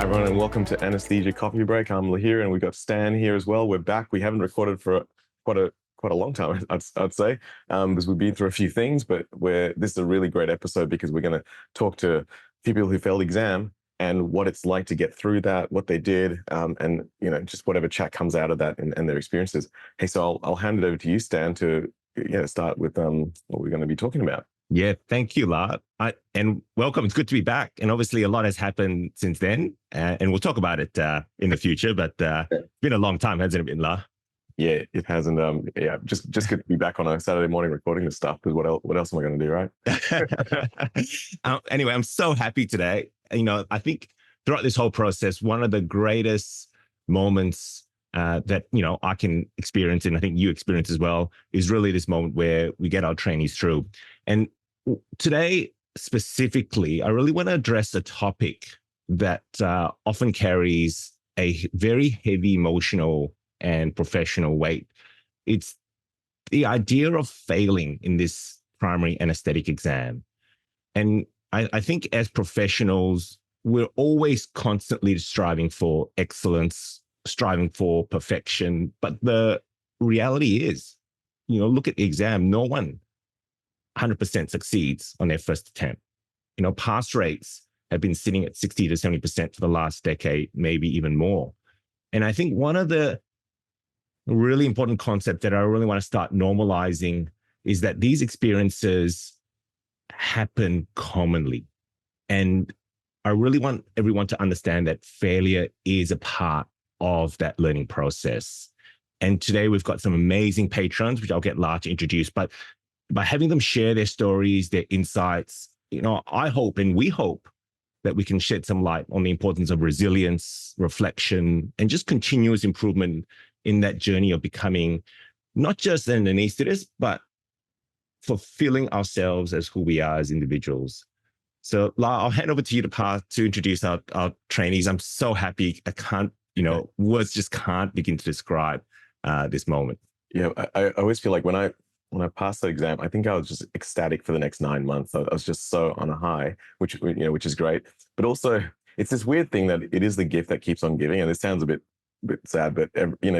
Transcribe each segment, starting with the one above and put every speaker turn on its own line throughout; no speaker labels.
everyone, and welcome to Anesthesia Coffee Break. I'm Lahir, and we've got Stan here as well. We're back. We haven't recorded for quite a long time, I'd say, because we've been through a few things. But this is a really great episode because we're going to talk to a few people who failed exam and what it's like to get through that, what they did, and just whatever chat comes out of that and their experiences. Hey, so I'll hand it over to you, Stan, to start with what we're going to be talking about.
Yeah, thank you, La. And welcome. It's good to be back. And obviously, a lot has happened since then, and we'll talk about it in the future. But it's been a long time, hasn't it been, La?
Yeah, it hasn't. Just good to be back on a Saturday morning recording this stuff. Because what else am I going to do, right?
Anyway, I'm so happy today. I think throughout this whole process, one of the greatest moments that I can experience, and I think you experience as well, is really this moment where we get our trainees through. And today, specifically, I really want to address a topic that often carries a very heavy emotional and professional weight. It's the idea of failing in this primary anesthetic exam. And I think as professionals, we're always constantly striving for excellence, striving for perfection. But the reality is, look at the exam, no one 100% succeeds on their first attempt. Pass rates have been sitting at 60 to 70% for the last decade, maybe even more. And I think one of the really important concepts that I really want to start normalizing is that these experiences happen commonly. And I really want everyone to understand that failure is a part of that learning process. And today we've got some amazing patrons, which I'll get Lara to introduce, but by having them share their stories, their insights, I hope and we hope that we can shed some light on the importance of resilience, reflection, and just continuous improvement in that journey of becoming not just an anesthetist, but fulfilling ourselves as who we are as individuals. So, Lara, I'll hand over to you to introduce our trainees. I'm so happy. I can't, words just can't begin to describe this moment.
Yeah, I always feel like when I passed the exam, I think I was just ecstatic for the next 9 months. I was just so on a high, which is great. But also, it's this weird thing that it is the gift that keeps on giving. And this sounds a bit sad, but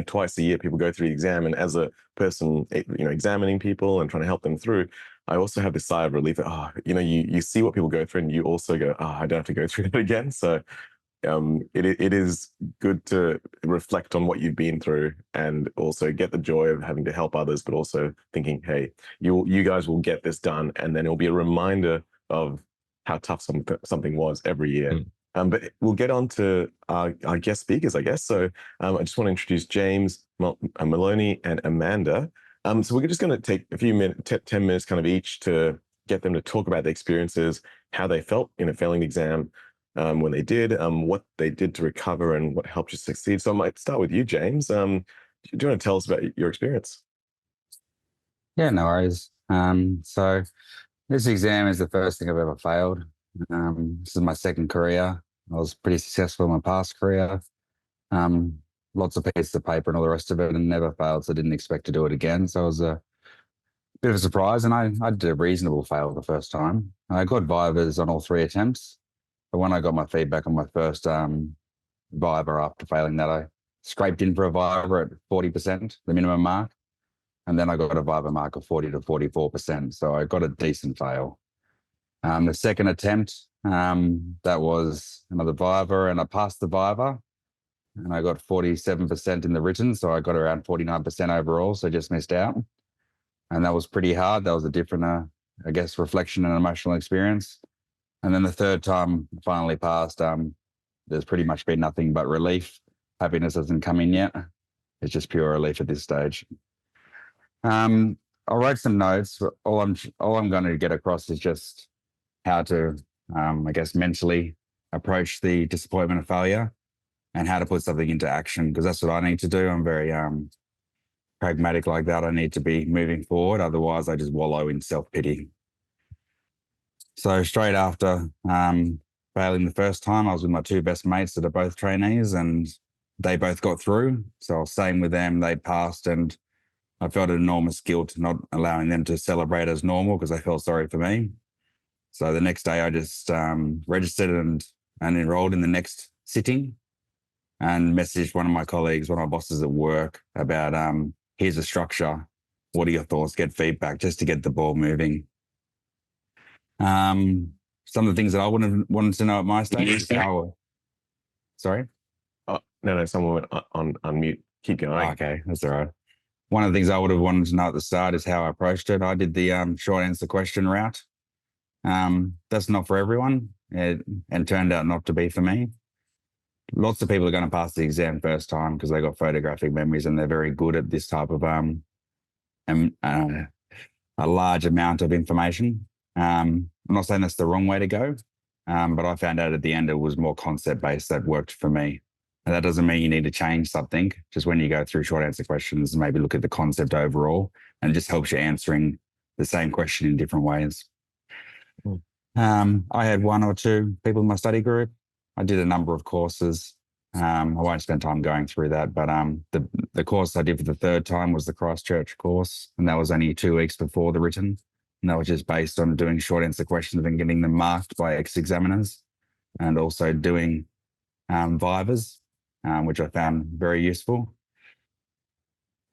twice a year people go through the exam, and as a person, examining people and trying to help them through, I also have this sigh of relief that you see what people go through, and you also go, I don't have to go through that again. So it is good to reflect on what you've been through and also get the joy of having to help others, but also thinking, hey, you guys will get this done, and then it'll be a reminder of how tough something was every year. But we'll get on to our guest speakers, I guess. So I just want to introduce James, Maloney, and Amanda. So we're just going to take a few minutes, 10 minutes kind of each, to get them to talk about their experiences, how they felt failing the exam, when they did, what they did to recover, and what helped you succeed. So I might start with you, James. Do you want to tell us about your experience?
Yeah, no worries. So this exam is the first thing I've ever failed. This is my second career. I was pretty successful in my past career. Lots of pieces of paper and all the rest of it, and never failed, so I didn't expect to do it again. So it was a bit of a surprise, and I did a reasonable fail the first time. I got vivas on all 3 attempts, but when I got my feedback on my first viva after failing that, I scraped in for a viva at 40%, the minimum mark, and then I got a viva mark of 40 to 44%, so I got a decent fail. The second attempt, that was another viva, and I passed the viva, and I got 47% in the written, so I got around 49% overall, so just missed out. And that was pretty hard. That was a different, reflection and emotional experience. And then the third time I finally passed, there's pretty much been nothing but relief. Happiness hasn't come in yet. It's just pure relief at this stage. I wrote some notes. All I'm going to get across is just how to, mentally approach the disappointment of failure and how to put something into action, because that's what I need to do. I'm very pragmatic like that. I need to be moving forward. Otherwise, I just wallow in self-pity. So straight after failing the first time, I was with my 2 best mates that are both trainees, and they both got through. So I was staying with them. They passed, and I felt an enormous guilt not allowing them to celebrate as normal because they felt sorry for me. So the next day I just registered and enrolled in the next sitting and messaged one of my colleagues, one of my bosses at work about, here's a structure. What are your thoughts? Get feedback just to get the ball moving. Some of the things that I would have wanted to know at my stage is how. Sorry?
Oh, no, someone went on mute. Keep going.
Okay, that's all right. One of the things I would have wanted to know at the start is how I approached it. I did the short answer question route. That's not for everyone, and turned out not to be for me. Lots of people are going to pass the exam first time because they got photographic memories and they're very good at this type of a large amount of information. I'm not saying that's the wrong way to go, but I found out at the end it was more concept-based that worked for me. And that doesn't mean you need to change something. Just when you go through short answer questions, maybe look at the concept overall, and it just helps you answering the same question in different ways. I had one or two people in my study group. I did a number of courses. I won't spend time going through that, but the course I did for the third time was the Christchurch course, and that was only 2 weeks before the written. And that was just based on doing short answer questions and getting them marked by ex-examiners, and also doing vivas, which I found very useful.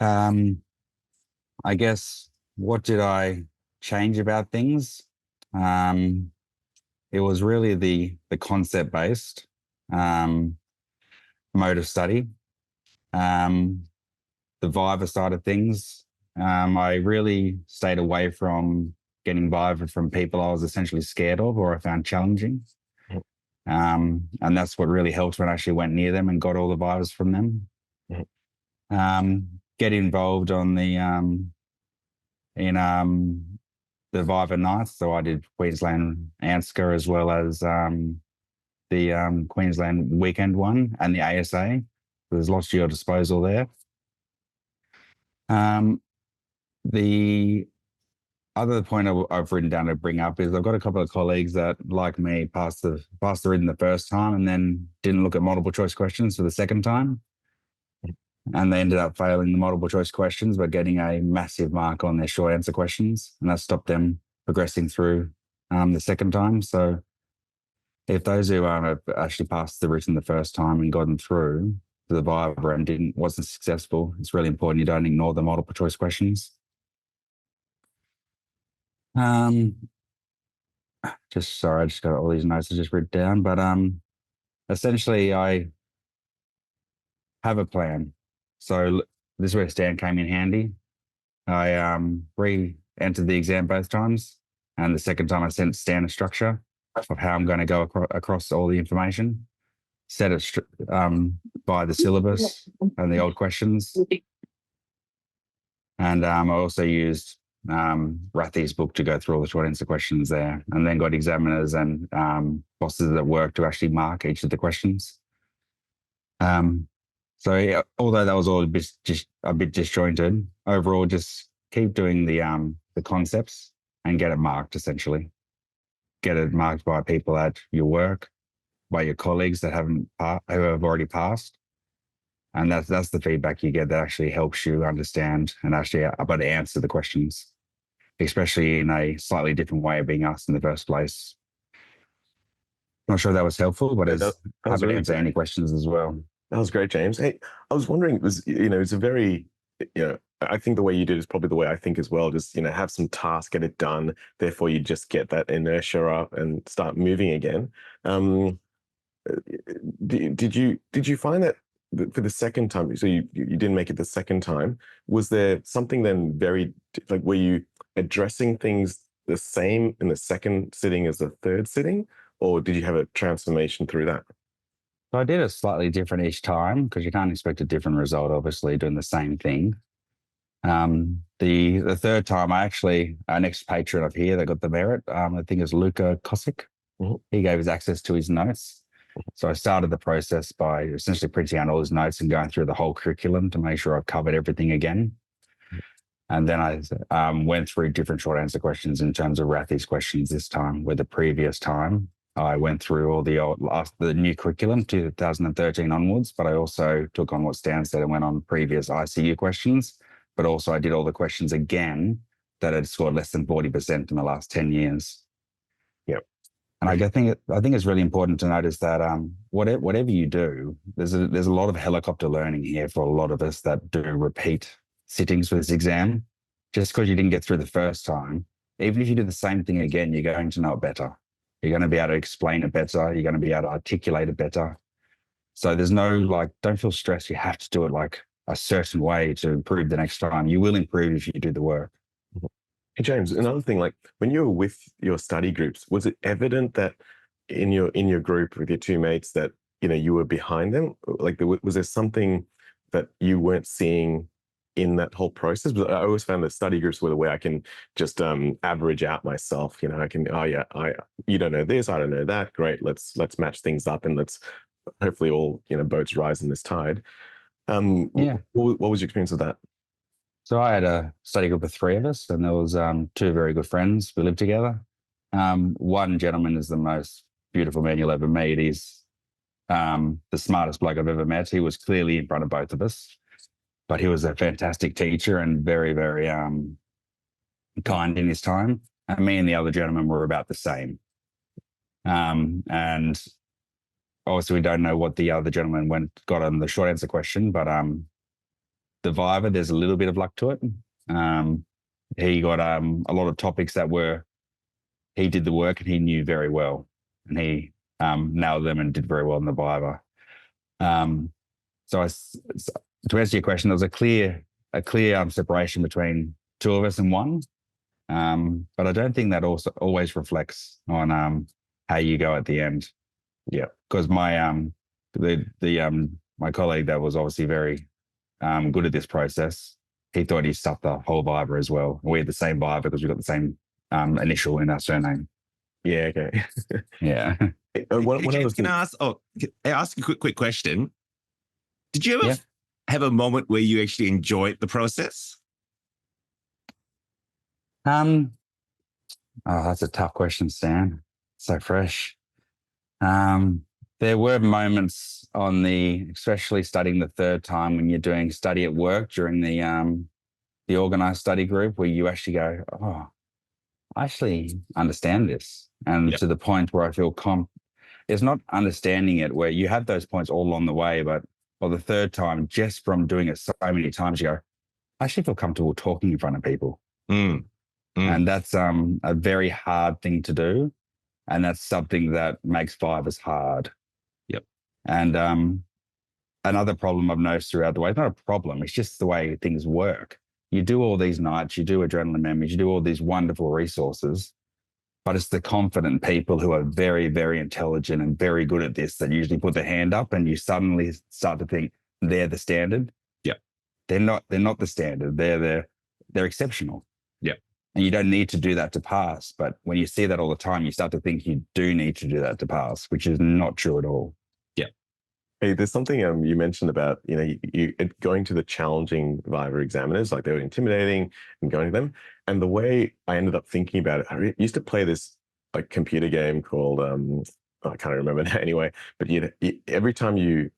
I guess, what did I change about things? It was really the concept-based mode of study. The Viva side of things, I really stayed away from getting Viva from people I was essentially scared of or I found challenging. And that's what really helped when I actually went near them and got all the Vivas from them. Get involved on the the Viva nights. So I did Queensland ANSCA as well as the Queensland weekend one and the ASA. There's lots to your disposal there. The other point I've written down to bring up is I've got a couple of colleagues that, like me, passed the written the first time and then didn't look at multiple choice questions for the second time. And they ended up failing the multiple choice questions, but getting a massive mark on their short answer questions. And that stopped them progressing through the second time. So if those who have actually passed the written the first time and gotten through to the Viva and wasn't successful, it's really important you don't ignore the multiple choice questions. Just sorry, I just got all these notes I just wrote down, but essentially I have a plan. So this is where Stan came in handy. I re-entered the exam both times, and the second time I sent Stan a structure of how I'm going to go across all the information, set it by the syllabus and the old questions. And I also used Rathi's book to go through all the short answer questions there, and then got examiners and bosses at work to actually mark each of the questions. So yeah, although that was all a bit disjointed, overall, just keep doing the concepts and get it marked. Essentially, get it marked by people at your work, by your colleagues that who have already passed, and that's the feedback you get that actually helps you understand and actually able to answer the questions, especially in a slightly different way of being asked in the first place. Not sure if that was helpful, but it's happy to answer any questions as well.
That was great, James. Hey, I was wondering, it's a very, I think the way you did is probably the way I think as well. Just, have some task, get it done. Therefore, you just get that inertia up and start moving again. Did you find that for the second time, so you didn't make it the second time, was there something then were you addressing things the same in the second sitting as the third sitting, or did you have a transformation through that?
So I did it slightly different each time because you can't expect a different result, obviously, doing the same thing. The third time, I actually, our next patron up here that got the merit, I think is Luca Kosick.
Mm-hmm.
He gave us access to his notes. So I started the process by essentially printing out all his notes and going through the whole curriculum to make sure I've covered everything again. And then I went through different short answer questions in terms of Rathi's questions this time, where the previous time I went through all the new curriculum, 2013 onwards, but I also took on what Stan said and went on previous ICU questions, but also I did all the questions again that had scored less than 40% in the last 10 years.
Yep.
And I think it's really important to notice that whatever you do, there's a lot of helicopter learning here for a lot of us that do repeat sittings for this exam. Just because you didn't get through the first time, even if you do the same thing again, you're going to know it better. You're going to be able to explain it better. You're going to be able to articulate it better. So there's no don't feel stressed. You have to do it like a certain way to improve the next time. You will improve if you do the work.
Hey, James, another thing, like when you were with your study groups, was it evident that in your group with your two mates that, you were behind them? Like, was there something that you weren't seeing in that whole process? But I always found that study groups were the way I can just average out myself. I can, oh yeah, you don't know this, I don't know that. Great, let's match things up, and let's hopefully all boats rise in this tide.
Yeah.
What was your experience of that?
So I had a study group of three of us, and there was two very good friends. We lived together. One gentleman is the most beautiful man you'll ever meet. He's the smartest bloke I've ever met. He was clearly in front of both of us, but he was a fantastic teacher and very, very kind in his time. And me and the other gentleman were about the same. And obviously we don't know what the other gentleman got on the short answer question, but the Viva, there's a little bit of luck to it. He got a lot of topics that he did the work and he knew very well, and he nailed them and did very well in the Viva. So to answer your question, there was a clear separation between two of us and one, but I don't think that also always reflects on how you go at the end.
Yeah,
because my my colleague that was obviously very good at this process, he thought he stuffed the whole Viva as well. We had the same Viva because we got the same initial in our surname.
Yeah, okay.
Yeah.
Can I ask a quick question? Did you ever have a moment where you actually enjoyed the process?
Oh, that's a tough question, Stan. So fresh. There were moments especially studying the third time when you're doing study at work during the organized study group, where you actually go, oh, I actually understand this. And to the point where I feel it's not understanding it, where you have those points all along the way, but for the third time, just from doing it so many times, you go, I actually feel comfortable talking in front of people. And that's a very hard thing to do. And that's something that makes Vivas hard.
Yep.
And another problem I've noticed throughout the way, it's not a problem, it's just the way things work. You do all these nights, you do adrenaline memories, you do all these wonderful resources, but it's the confident people who are very, very intelligent and very good at this that usually put their hand up, and you suddenly start to think they're the standard.
Yeah.
They're not the standard. They're exceptional.
Yeah.
And you don't need to do that to pass. But when you see that all the time, you start to think you do need to do that to pass, which is not true at all.
Yeah.
Hey, there's something you mentioned about, you going to the challenging Viva examiners, like they were intimidating and going to them. And the way I ended up thinking about it, I used to play this like computer game called, I can't remember now anyway, but every time the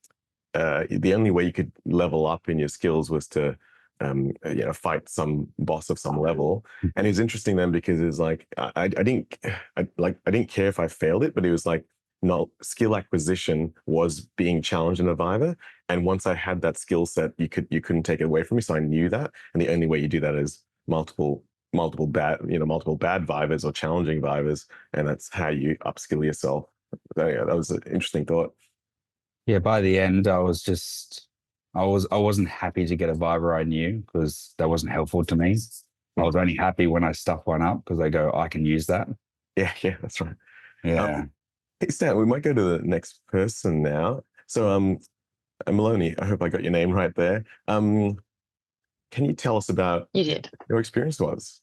only way you could level up in your skills was to fight some boss of some level. And it was interesting then because it was like I didn't care if I failed it, but it was like not skill acquisition was being challenged in a Viva. And once I had that skill set, you couldn't take it away from me. So I knew that. And the only way you do that is multiple bad Vivas or challenging Vivas, and that's how you upskill yourself. So, yeah, that was an interesting thought.
Yeah, by the end, I wasn't happy to get a Viva I knew, because that wasn't helpful to me. I was only happy when I stuffed one up, because I go, I can use that.
Yeah, that's right.
Yeah.
Hey, Stan, we might go to the next person now. So, Maloney, I hope I got your name right there. Can you tell us about your experience was?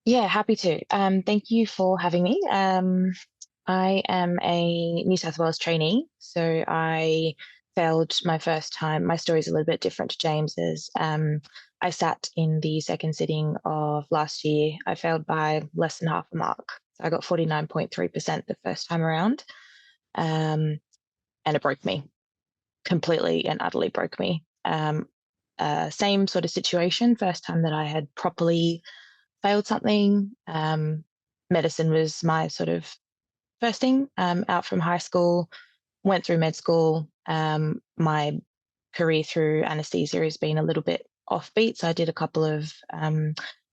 Yeah, happy to. Thank you for having me. I am a New South Wales trainee, so I failed my first time. My story is a little bit different to James's. I sat in the second sitting of last year. I failed by less than half a mark. So I got 49.3% the first time around, and it broke me, completely and utterly broke me. Same sort of situation, first time that I had properly failed something, medicine was my sort of first thing. Out from high school, went through med school. My career through anaesthesia has been a little bit offbeat. So I did a couple of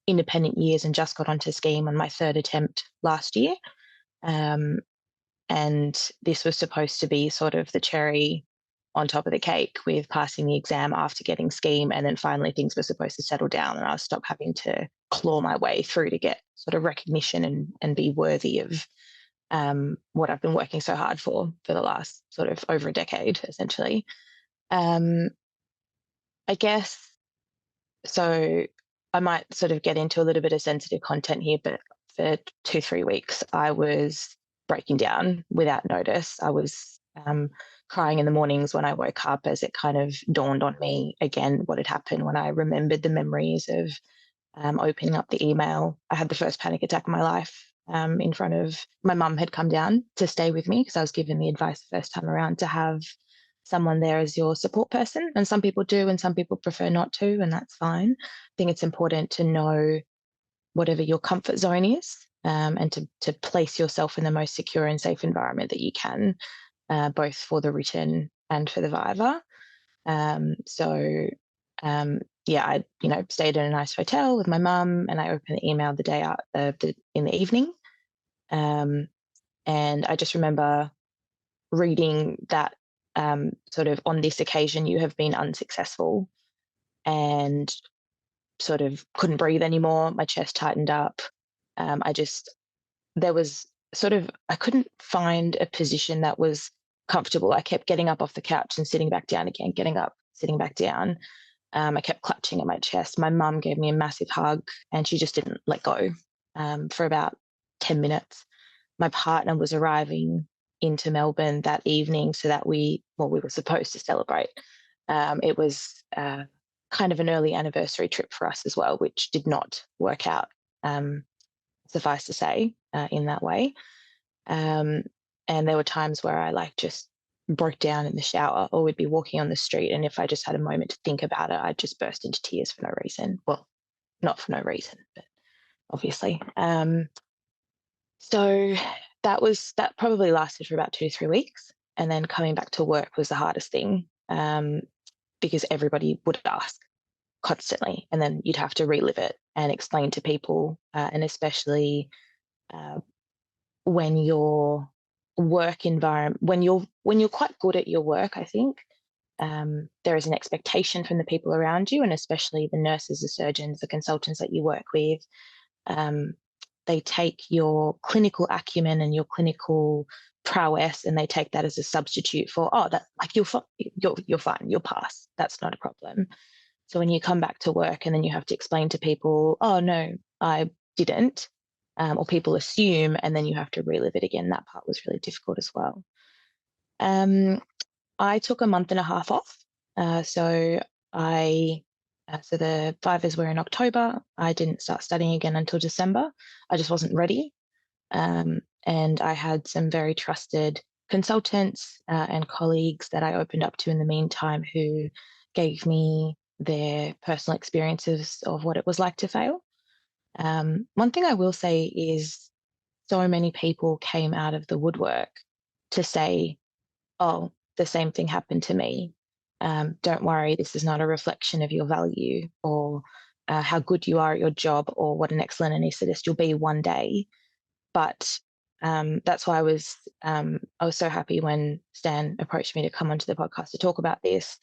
independent years and just got onto scheme on my third attempt last year. And this was supposed to be sort of the cherry on top of the cake with passing the exam after getting scheme. And then finally things were supposed to settle down and I stopped having to claw my way through to get sort of recognition and be worthy of what I've been working so hard for the last sort of over a decade, essentially. I guess, so I might sort of get into a little bit of sensitive content here, but for 2-3 weeks, I was breaking down without notice. I was crying in the mornings when I woke up as it kind of dawned on me again what had happened when I remembered the memories of opening up the email. I had the first panic attack of my life in front of my mum had come down to stay with me because I was given the advice the first time around to have someone there as your support person. And some people do, and some people prefer not to, and that's fine. I think it's important to know whatever your comfort zone is and to place yourself in the most secure and safe environment that you can, both for the written and for the viva. Yeah, I stayed in a nice hotel with my mum, and I opened the email the day out in the evening, and I just remember reading that sort of, on this occasion you have been unsuccessful, and sort of couldn't breathe anymore. My chest tightened up. There was sort of, I couldn't find a position that was comfortable. I kept getting up off the couch and sitting back down again, getting up, sitting back down. I kept clutching at my chest. My mum gave me a massive hug and she just didn't let go for about 10 minutes. My partner was arriving into Melbourne that evening so that we were supposed to celebrate. It was kind of an early anniversary trip for us as well, which did not work out, suffice to say, in that way. And there were times where I just broke down in the shower, or we'd be walking on the street, and if I just had a moment to think about it, I'd just burst into tears for no reason. Well, not for no reason, but obviously. So that probably lasted for about 2 to 3 weeks, and then coming back to work was the hardest thing, because everybody would ask constantly, and then you'd have to relive it and explain to people, and especially when your work environment, when you're quite good at your work, I think there is an expectation from the people around you, and especially the nurses, the surgeons, the consultants that you work with. They take your clinical acumen and your clinical prowess, and they take that as a substitute for, you're fine, you'll pass. That's not a problem. So when you come back to work and then you have to explain to people, oh no, I didn't, or people assume, and then you have to relive it again. That part was really difficult as well. I took a month and a half off. So the vivas were in October. I didn't start studying again until December. I just wasn't ready. And I had some very trusted consultants and colleagues that I opened up to in the meantime, who gave me their personal experiences of what it was like to fail. One thing I will say is, so many people came out of the woodwork to say, oh, the same thing happened to me. Don't worry, this is not a reflection of your value or how good you are at your job or what an excellent anaesthetist you'll be one day. But that's why I was so happy when Stan approached me to come onto the podcast to talk about this,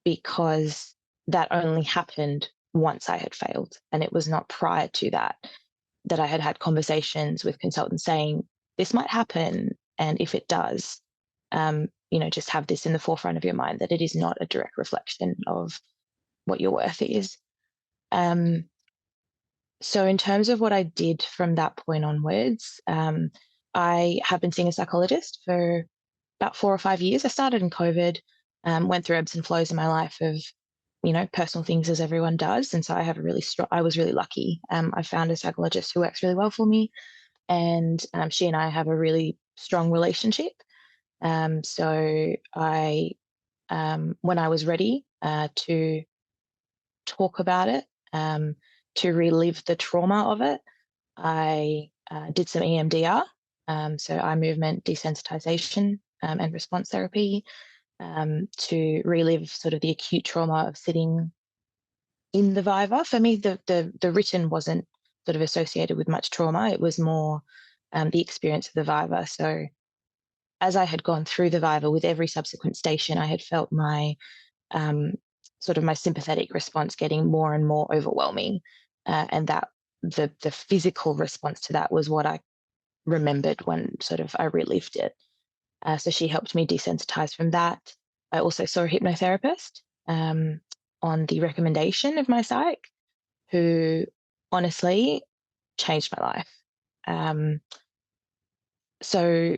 because that only happened once I had failed. And it was not prior to that I had conversations with consultants saying, this might happen. And if it does, just have this in the forefront of your mind, that it is not a direct reflection of what your worth is. So in terms of what I did from that point onwards, I have been seeing a psychologist for about 4 or 5 years. I started in COVID, went through ebbs and flows in my life of, personal things, as everyone does. And so I was really lucky. I found a psychologist who works really well for me, and she and I have a really strong relationship. So when I was ready to talk about it, to relive the trauma of it, I did some EMDR, so eye movement desensitization and response therapy, to relive sort of the acute trauma of sitting in the viva. For me, the written wasn't sort of associated with much trauma. It was more the experience of the viva. So as I had gone through the viva, with every subsequent station, I had felt my sort of my sympathetic response getting more and more overwhelming, and that the physical response to that was what I remembered when sort of I relived it. So she helped me desensitize from that. I also saw a hypnotherapist on the recommendation of my psych, who honestly changed my life. So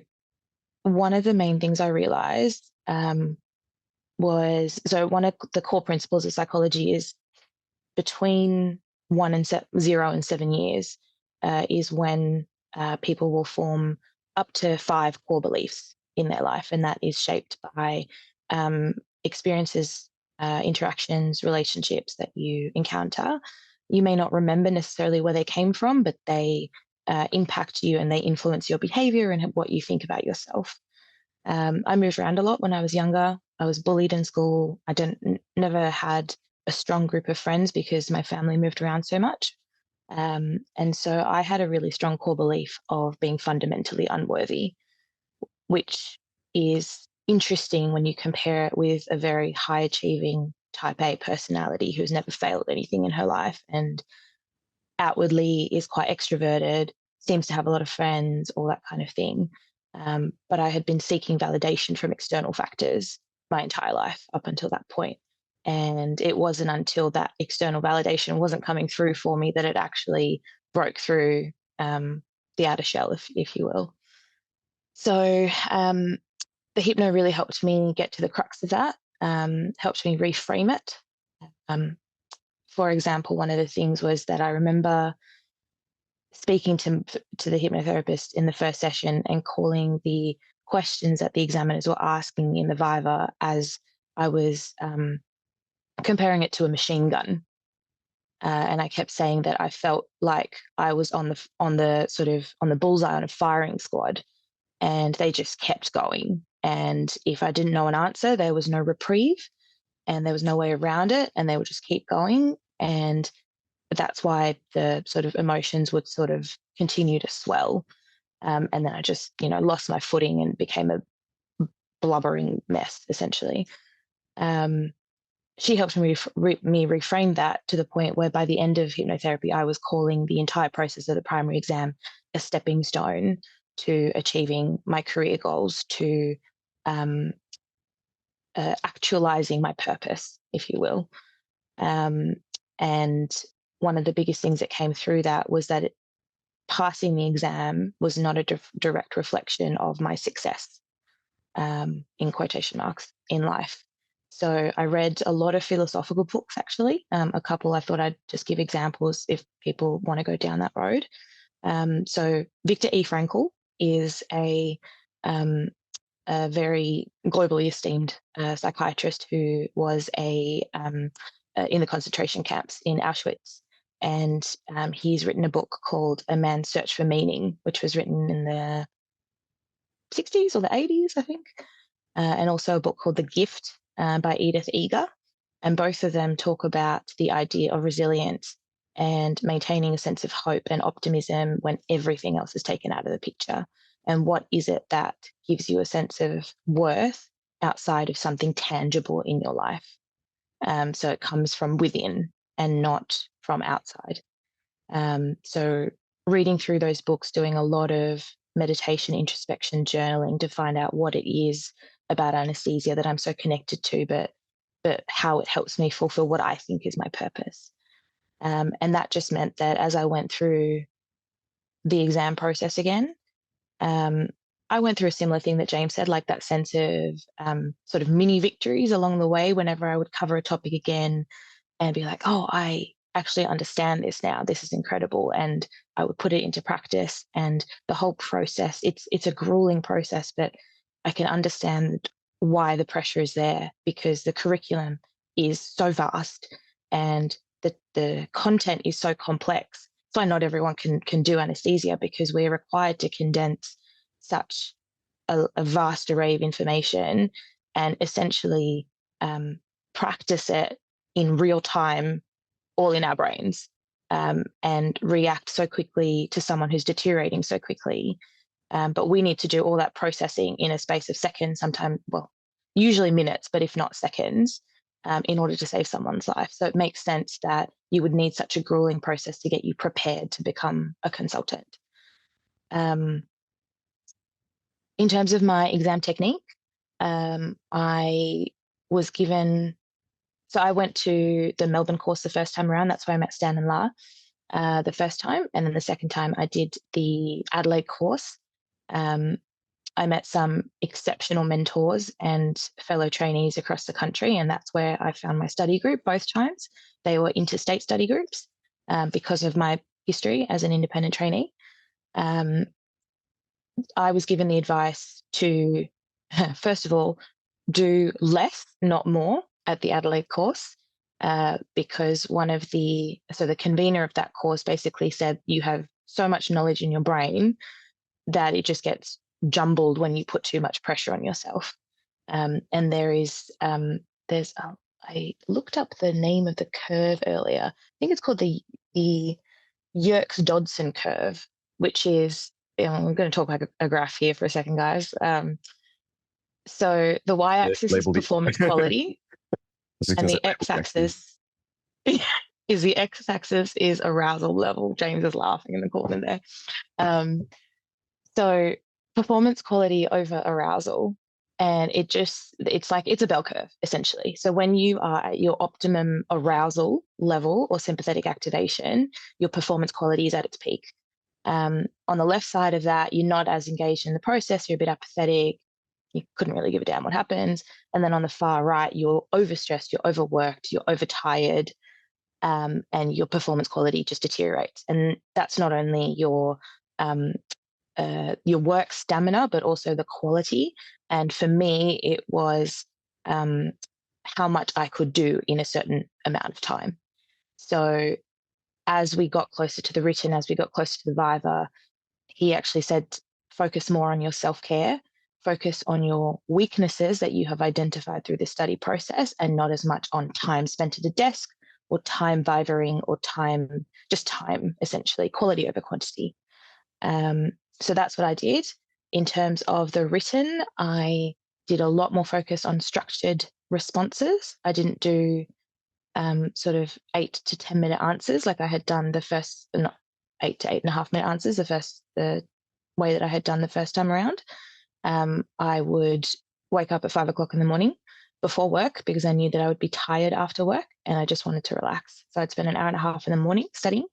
one of the main things I realized was, so one of the core principles of psychology is between 0 and 7 years is when people will form up to 5 core beliefs in their life, and that is shaped by experiences, interactions, relationships that you encounter. You may not remember necessarily where they came from, but they impact you and they influence your behavior and what you think about yourself. I moved around a lot when I was younger. I was bullied in school. I never had a strong group of friends because my family moved around so much. And so I had a really strong core belief of being fundamentally unworthy, which is interesting when you compare it with a very high achieving type A personality who's never failed anything in her life and outwardly is quite extroverted, seems to have a lot of friends, all that kind of thing. But I had been seeking validation from external factors my entire life up until that point. And it wasn't until that external validation wasn't coming through for me that it actually broke through the outer shell, if you will. So the hypno really helped me get to the crux of that, helped me reframe it. For example, one of the things was that I remember speaking to the hypnotherapist in the first session and calling the questions that the examiners were asking me in the viva as I was comparing it to a machine gun. And I kept saying that I felt like I was on the bullseye on a firing squad, and they just kept going. And if I didn't know an answer, there was no reprieve, and there was no way around it, and they would just keep going. And that's why the sort of emotions would sort of continue to swell. And then I just, lost my footing and became a blubbering mess, essentially. She helped me reframe that to the point where by the end of hypnotherapy, I was calling the entire process of the primary exam a stepping stone to achieving my career goals, to actualizing my purpose, if you will. And one of the biggest things that came through that was that passing the exam was not a direct reflection of my success, in quotation marks, in life. So I read a lot of philosophical books, actually. A couple I thought I'd just give examples if people want to go down that road. So Viktor E. Frankl is a very globally esteemed psychiatrist who was in the concentration camps in Auschwitz. And he's written a book called A Man's Search for Meaning, which was written in the 60s or the 80s, I think. And also a book called The Gift by Edith Eger. And both of them talk about the idea of resilience and maintaining a sense of hope and optimism when everything else is taken out of the picture. And what is it that gives you a sense of worth outside of something tangible in your life? So it comes from within and not from outside. So reading through those books, doing a lot of meditation, introspection, journaling to find out what it is about anesthesia that I'm so connected to, but how it helps me fulfill what I think is my purpose. And that just meant that as I went through the exam process again, I went through a similar thing that James said, like that sense of sort of mini victories along the way whenever I would cover a topic again and be like, oh, I actually understand this now. This is incredible. And I would put it into practice, and the whole process, it's a grueling process, but I can understand why the pressure is there, because the curriculum is so vast and the content is so complex why not everyone can do anesthesia, because we're required to condense such a vast array of information and essentially practice it in real time, all in our brains, and react so quickly to someone who's deteriorating so quickly. But we need to do all that processing in a space of seconds, sometimes, well, usually minutes, but if not seconds, in order to save someone's life. So it makes sense that you would need such a grueling process to get you prepared to become a consultant. In terms of my exam technique, I was given, so I went to the Melbourne course the first time around. That's where I met Stan and La the first time. And then the second time I did the Adelaide course. I met some exceptional mentors and fellow trainees across the country, and that's where I found my study group both times. They were interstate study groups because of my history as an independent trainee. I was given the advice to, first of all, do less, not more, at the Adelaide course, because the convener of that course basically said you have so much knowledge in your brain that it just gets jumbled when you put too much pressure on yourself. And I looked up the name of the curve earlier. I think it's called the Yerkes-Dodson curve, which is, I'm going to talk like a graph here for a second, guys. So the y-axis is performance quality, and the x-axis is arousal level. James is laughing in the corner there. So performance quality over arousal, and it's like it's a bell curve essentially. So when you are at your optimum arousal level or sympathetic activation, your performance quality is at its peak. On the left side of that, you're not as engaged in the process, you're a bit apathetic, you couldn't really give a damn what happens. And then on the far right, you're overstressed, you're overworked, you're overtired, and your performance quality just deteriorates. And that's not only your work stamina, but also the quality. And for me, it was how much I could do in a certain amount of time. So as we got closer to the written, as we got closer to the viva, he actually said, focus more on your self-care, focus on your weaknesses that you have identified through the study process, and not as much on time spent at a desk or time vivaing or time, essentially, quality over quantity. So that's what I did. In terms of the written, I did a lot more focus on structured responses. I didn't do sort of 8 to 10 minute answers like I had done the first, not 8 to 8.5 minute answers, the way that I had done the first time around. I would wake up at 5 o'clock in the morning before work because I knew that I would be tired after work and I just wanted to relax. So I'd spend an hour and a half in the morning studying.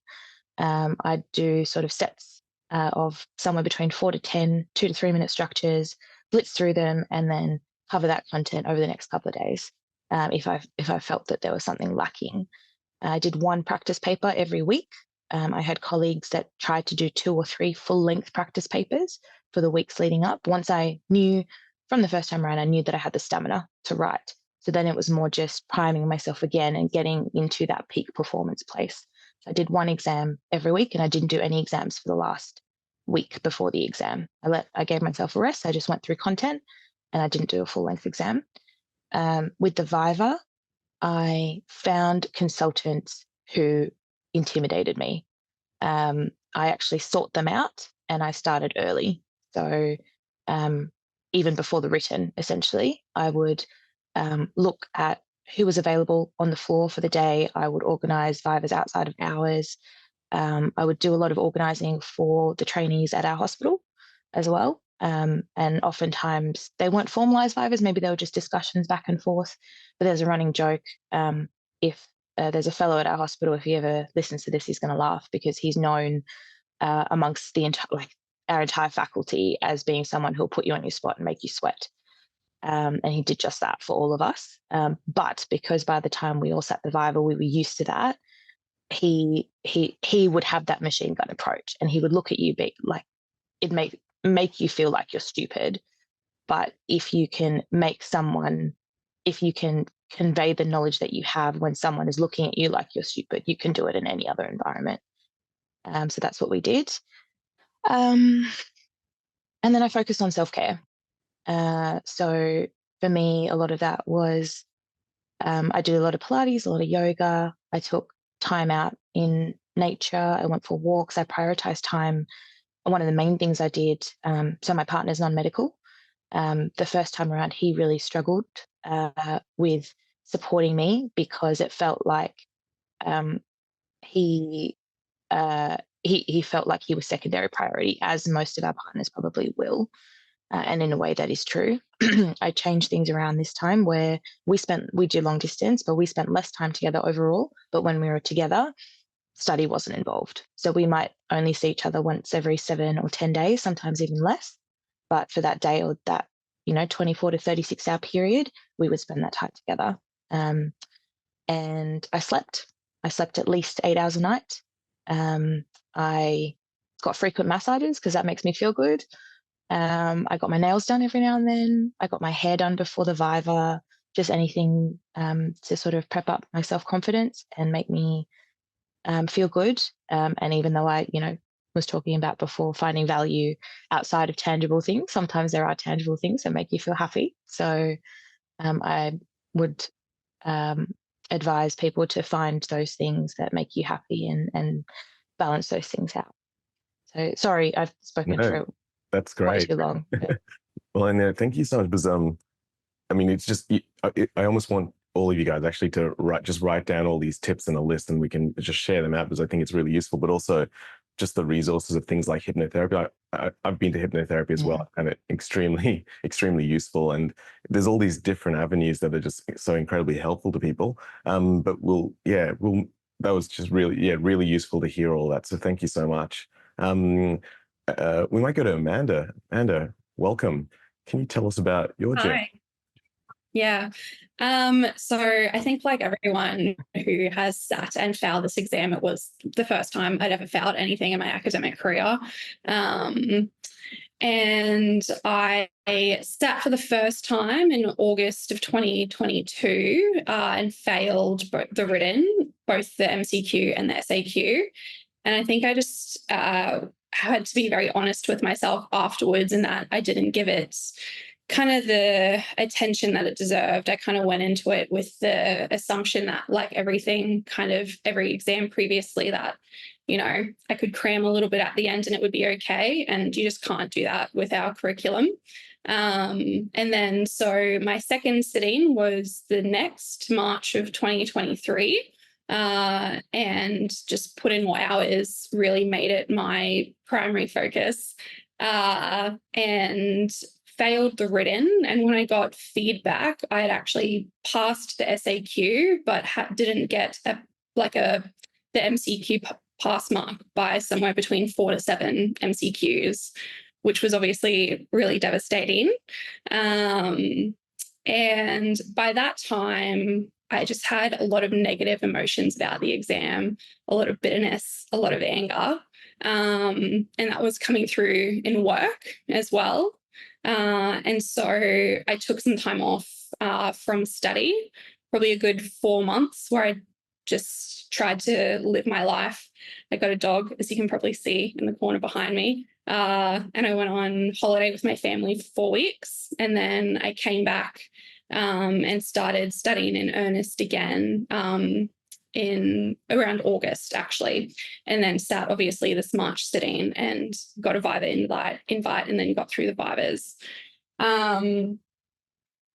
I'd do sort of sets of somewhere between 4 to 10, 2 to 3 minute structures, blitz through them, and then cover that content over the next couple of days if I felt that there was something lacking. I did one practice paper every week. I had colleagues that tried to do 2 or 3 full-length practice papers for the weeks leading up. Once I knew from the first time around, I knew that I had the stamina to write. So then it was more just priming myself again and getting into that peak performance place. So I did one exam every week, and I didn't do any exams for the last week before the exam. I gave myself a rest. I just went through content, and I didn't do a full-length exam. With the Viva, I found consultants who intimidated me. I actually sought them out, and I started early. So even before the written, essentially, I would look at who was available on the floor for the day. I would organise Vivas outside of hours. I would do a lot of organising for the trainees at our hospital as well. And oftentimes they weren't formalised Vivas, maybe they were just discussions back and forth. But there's a running joke. If there's a fellow at our hospital, if he ever listens to this, he's going to laugh because he's known amongst our entire faculty as being someone who'll put you on your spot and make you sweat. And he did just that for all of us. But because by the time we all sat the Viva, we were used to that, he would have that machine gun approach, and he would look at you like it make you feel like you're stupid. But if you can convey the knowledge that you have when someone is looking at you like you're stupid, you can do it in any other environment. So that's what we did. And then I focused on self-care. So for me, a lot of that was I did a lot of Pilates, a lot of yoga. I took time out in nature. I went for walks. I prioritized time. And one of the main things I did, so my partner's non-medical. The first time around, he really struggled with supporting me because it felt like um, he he felt like he was secondary priority, as most of our partners probably will. And in a way that is true. I changed things around this time where we do long distance, but we spent less time together overall. But when we were together, study wasn't involved. So we might only see each other once every 7 or 10 days, sometimes even less. But for that day or that, 24 to 36-hour period, we would spend that time together. And I slept. I slept at least 8 hours a night. I got frequent massages because that makes me feel good. I got my nails done every now and then. I got my hair done before the Viva, just anything to sort of prep up my self-confidence and make me feel good. And even though I, was talking about before finding value outside of tangible things, sometimes there are tangible things that make you feel happy. So I would advise people to find those things that make you happy and balance those things out. So sorry, I've spoken for
That's
way
great.
too long.
Well, and thank you so much, because I mean, it's just I almost want all of you guys actually to write down all these tips in a list, and we can just share them out, because I think it's really useful. But also, just the resources of things like hypnotherapy. I've been to hypnotherapy as well, and it's extremely useful. And there's all these different avenues that are just so incredibly helpful to people. But that was just really useful to hear all that. So thank you so much. We might go to Amanda. Amanda, welcome. Can you tell us about your journey?
Hi. Yeah. So I think, like everyone who has sat and failed this exam, it was the first time I'd ever failed anything in my academic career. And I sat for the first time in August of 2022 and failed both the MCQ and the SAQ. And I think I just had to be very honest with myself afterwards, in that I didn't give it kind of the attention that it deserved. I kind of went into it with the assumption that, like every exam previously, that, I could cram a little bit at the end and it would be okay. And you just can't do that with our curriculum. And then, so my second sitting was the next March of 2023. And just put in more hours, really made it my primary focus, and failed the written. And when I got feedback, I had actually passed the SAQ, but didn't get the MCQ pass mark by somewhere between 4 to 7 MCQs, which was obviously really devastating. And by that time, I just had a lot of negative emotions about the exam, a lot of bitterness, a lot of anger. And that was coming through in work as well. And so I took some time off from study, probably a good 4 months, where I just tried to live my life. I got a dog, as you can probably see in the corner behind me. And I went on holiday with my family for 4 weeks. And then I came back and started studying in earnest again in around August, actually. And then sat, obviously, this March sitting and got a Viva invite, and then got through the Vivas. And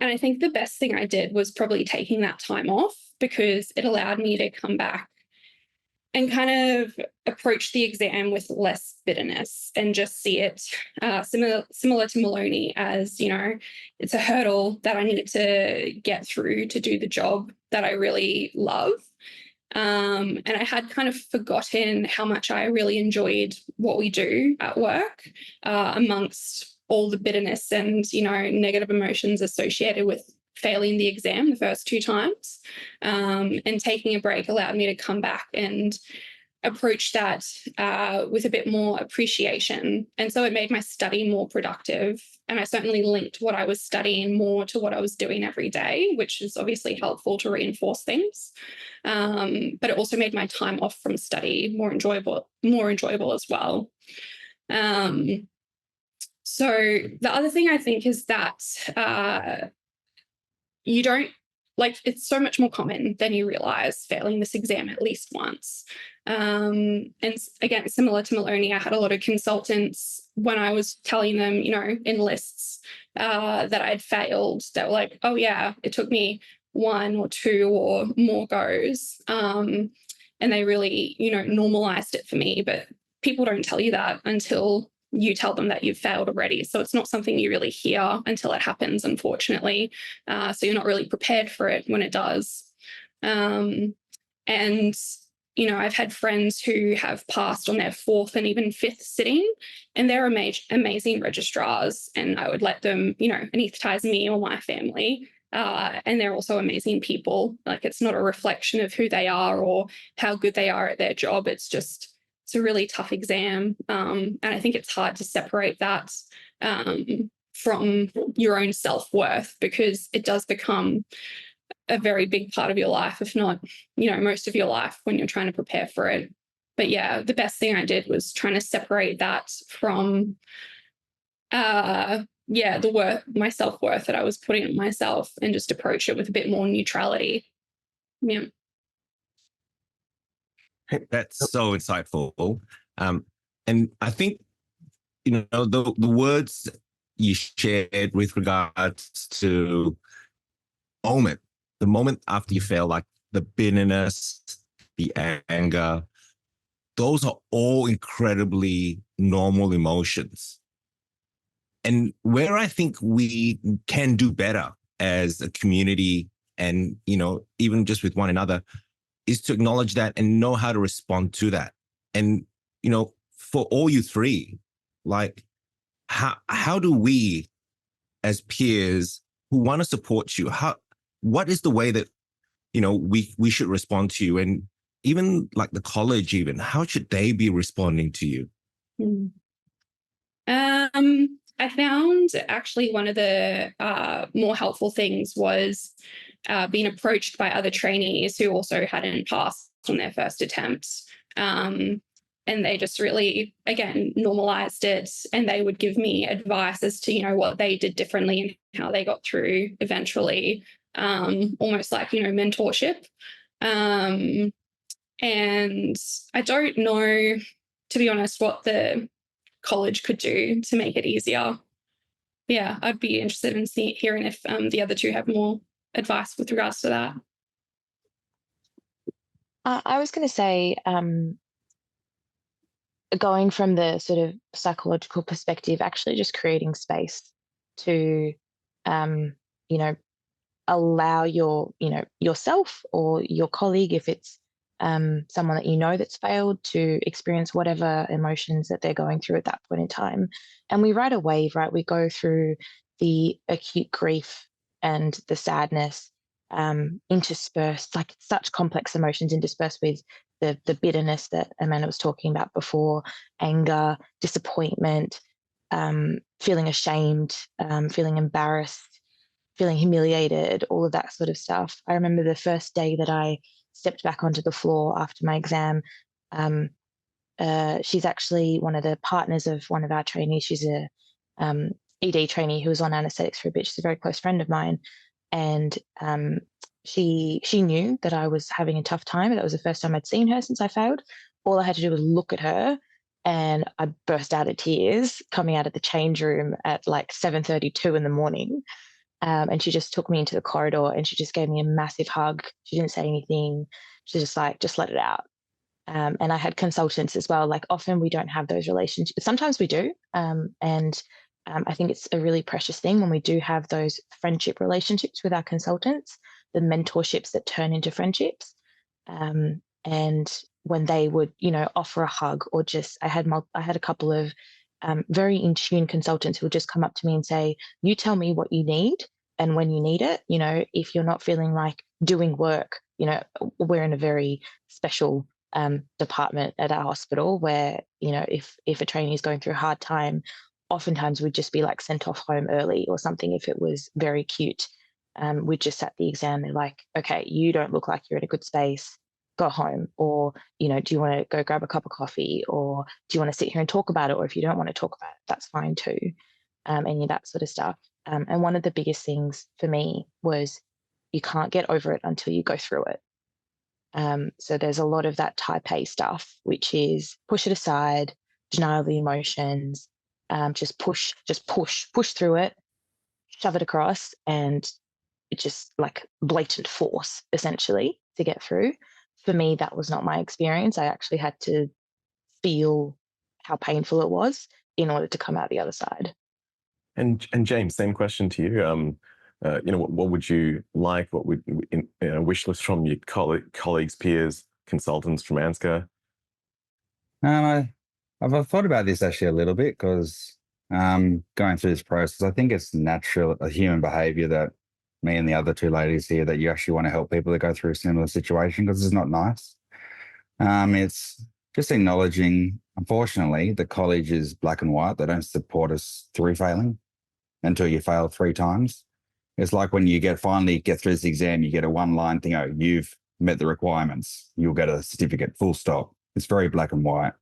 I think the best thing I did was probably taking that time off, because it allowed me to come back and kind of approach the exam with less bitterness, and just see it similar to Maloney as, it's a hurdle that I need to get through to do the job that I really love. And I had kind of forgotten how much I really enjoyed what we do at work, amongst all the bitterness and, negative emotions associated with failing the exam the first 2 times. And taking a break allowed me to come back and approach that with a bit more appreciation. And so it made my study more productive. And I certainly linked what I was studying more to what I was doing every day, which is obviously helpful to reinforce things. But it also made my time off from study more enjoyable as well. So the other thing I think is that you don't, like, it's so much more common than you realize failing this exam at least once. And again, similar to Maloney, I had a lot of consultants when I was telling them, you know, in lists that I'd failed, that were like, oh yeah, it took me 1 or 2 or more goes. And they really, you know, normalized it for me. But people don't tell you that until you tell them that you've failed already. So it's not something you really hear until it happens, unfortunately. So you're not really prepared for it when it does. And, you know, I've had friends who have passed on their 4th and even 5th sitting, and they're amazing registrars. And I would let them, you know, anesthetize me or my family. And they're also amazing people. Like, it's not a reflection of who they are or how good they are at their job. It's a really tough exam. And I think it's hard to separate that from your own self-worth, because it does become a very big part of your life, if not, you know, most of your life when you're trying to prepare for it. But yeah, the best thing I did was trying to separate that from, my self-worth that I was putting on myself, and just approach it with a bit more neutrality. Yeah.
That's so insightful. And I think, you know, the words you shared with regards to the moment after you fail, like the bitterness, the anger, those are all incredibly normal emotions. And where I think we can do better as a community, and, you know, even just with one another, is to acknowledge that and know how to respond to that. And, you know, for all you three, like, how do we as peers who want to support you, what is the way that, you know, we should respond to you? And even like the college, even, how should they be responding to you?
I found actually one of the more helpful things was being approached by other trainees who also hadn't passed on their first attempt. And they just really, again, normalized it, and they would give me advice as to, you know, what they did differently and how they got through eventually, almost like, you know, mentorship. And I don't know, to be honest, what the college could do to make it easier. Yeah, I'd be interested in hearing if the other two have more advice with regards to that.
I was going to say, going from the sort of psychological perspective, actually just creating space to, you know, allow yourself or your colleague, if it's someone that you know that's failed, to experience whatever emotions that they're going through at that point in time. And we ride a wave, right? We go through the acute grief and the sadness, interspersed, like such complex emotions interspersed with the bitterness that Amanda was talking about before, anger, disappointment, feeling ashamed, feeling embarrassed, feeling humiliated, all of that sort of stuff. I remember the first day that I stepped back onto the floor after my exam. She's actually one of the partners of one of our trainees. She's a ED trainee who was on Anaesthetics for a bit. She's a very close friend of mine. And she knew that I was having a tough time. That was the first time I'd seen her since I failed. All I had to do was look at her, and I burst out of tears coming out of the change room at like 7:32 in the morning. And she just took me into the corridor, and she just gave me a massive hug. She didn't say anything. She just like, just let it out. And I had consultants as well. Like, often we don't have those relationships. Sometimes we do. I think it's a really precious thing when we do have those friendship relationships with our consultants, the mentorships that turn into friendships. And when they would, you know, offer a hug, or just, I had a couple of very in tune consultants who would just come up to me and say, you tell me what you need and when you need it. You know, if you're not feeling like doing work, you know, we're in a very special department at our hospital where, you know, if a trainee is going through a hard time, oftentimes we'd just be like sent off home early or something if it was very acute. We'd just sat the exam. They're like, okay, you don't look like you're in a good space. Go home. Or, you know, do you want to go grab a cup of coffee? Or do you want to sit here and talk about it? Or if you don't want to talk about it, that's fine too. Any of that sort of stuff. And one of the biggest things for me was you can't get over it until you go through it. So there's a lot of that type A stuff, which is push it aside, denial of the emotions, just push through it, shove it across, and it's just like blatant force essentially to get through. For me, that was not my experience. I actually had to feel how painful it was in order to come out the other side.
And James, same question to you. You know, what would you like? What would wish list from your colleagues, peers, consultants from ANSCA?
I've thought about this actually a little bit because going through this process, I think it's natural, a human behavior that me and the other two ladies here, that you actually want to help people that go through a similar situation because it's not nice. It's just acknowledging, unfortunately, the college is black and white. They don't support us through failing until you fail 3 times. It's like when you finally get through this exam, you get a one-line thing, oh, you've met the requirements. You'll get a certificate, full stop. It's very black and white.